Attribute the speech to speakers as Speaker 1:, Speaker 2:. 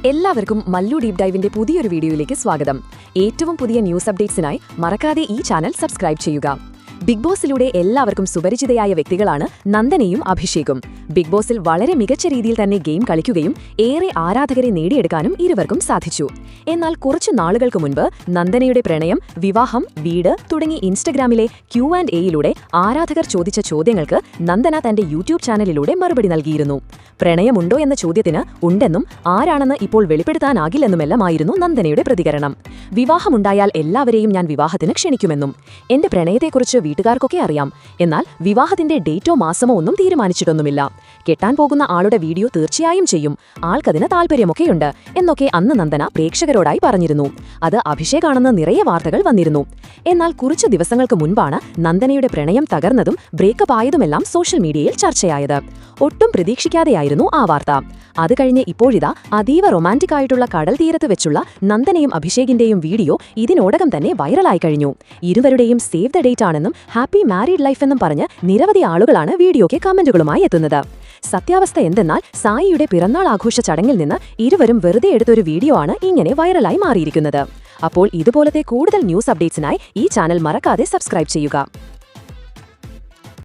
Speaker 1: എല്ലാവർക്കും മല്ലു ഡീപ് ഡൈവിന്റെ പുതിയൊരു വീഡിയോയിലേക്ക് സ്വാഗതം. ഏറ്റവും പുതിയ ന്യൂസ് അപ്ഡേറ്റ്സിനായി മറക്കാതെ ഈ ചാനൽ സബ്സ്ക്രൈബ് ചെയ്യുക. ബിഗ് ബോസിലൂടെ എല്ലാവർക്കും സുപരിചിതയായ വ്യക്തികളാണ് നന്ദനയും അഭിഷേകും. ബിഗ് ബോസിൽ വളരെ മികച്ച രീതിയിൽ തന്നെ ഗെയിം കളിക്കുകയും ഏറെ ആരാധകരെ നേടിയെടുക്കാനും ഇരുവർക്കും സാധിച്ചു. എന്നാൽ കുറച്ചു നാളുകൾക്ക് മുൻപ് നന്ദനയുടെ പ്രണയം, വിവാഹം, വീട് തുടങ്ങി ഇൻസ്റ്റഗ്രാമിലെ Q&Aയിലൂടെ ആരാധകർ ചോദിച്ച ചോദ്യങ്ങൾക്ക് നന്ദന തന്റെ യൂട്യൂബ് ചാനലിലൂടെ മറുപടി നൽകിയിരുന്നു. പ്രണയമുണ്ടോ എന്ന ചോദ്യത്തിന് ഉണ്ടെന്നും ആരാണെന്ന് ഇപ്പോൾ വെളിപ്പെടുത്താനാകില്ലെന്നുമെല്ലാമായിരുന്നു നന്ദനയുടെ പ്രതികരണം. വിവാഹമുണ്ടായാൽ എല്ലാവരെയും ഞാൻ വിവാഹത്തിന് ക്ഷണിക്കുമെന്നും എന്റെ പ്രണയത്തെക്കുറിച്ച് വീട്ടുകാർക്കൊക്കെ അറിയാം. എന്നാൽ വിവാഹത്തിന്റെ ഡേറ്റോ മാസമോ ഒന്നും തീരുമാനിച്ചിട്ടൊന്നുമില്ല. കെട്ടാൻ പോകുന്ന ആളുടെ വീഡിയോ തീർച്ചയായും ചെയ്യും. ആൾക്കതിന് താല്പര്യമൊക്കെയുണ്ട് എന്നൊക്കെ അന്ന് നന്ദന പ്രേക്ഷകരോടായി പറഞ്ഞിരുന്നു. അത് അഭിഷേകാണെന്ന് നിറയെ വാർത്തകൾ വന്നിരുന്നു. എന്നാൽ കുറച്ചു ദിവസങ്ങൾക്ക് മുൻപാണ് നന്ദനയുടെ പ്രണയം തകർന്നതും ബ്രേക്കപ്പ് ആയതുമെല്ലാം സോഷ്യൽ മീഡിയയിൽ ചർച്ചയായത്. ഒട്ടും പ്രതീക്ഷിക്കാതെയായിരുന്നു ആ വാർത്ത. അത് കഴിഞ്ഞ് ഇപ്പോഴിതാ അതീവ റൊമാന്റിക് ആയിട്ടുള്ള കടൽ തീരത്ത് വെച്ചുള്ള നന്ദനയും അഭിഷേകിന്റെയും വീഡിയോ ഇതിനോടകം തന്നെ വൈറലായി കഴിഞ്ഞു. ഇരുവരുടെയും സേവ് ദ ഡേറ്റ് ആണെന്നും ഹാപ്പി മാരീഡ് ലൈഫ് എന്നും പറഞ്ഞ് നിരവധി ആളുകളാണ് വീഡിയോയ്ക്ക് കമന്റുകളുമായി എത്തുന്നത്. സത്യാവസ്ഥ എന്തെന്നാൽ സായിയുടെ പിറന്നാൾ ആഘോഷ ചടങ്ങിൽ നിന്ന് ഇരുവരും വെറുതെ എടുത്തൊരു വീഡിയോ ആണ് ഇങ്ങനെ വൈറലായി മാറിയിരിക്കുന്നത്. അപ്പോൾ ഇതുപോലത്തെ കൂടുതൽ ന്യൂസ് അപ്ഡേറ്റ്സിനായി ഈ ചാനൽ മറക്കാതെ സബ്സ്ക്രൈബ് ചെയ്യുക.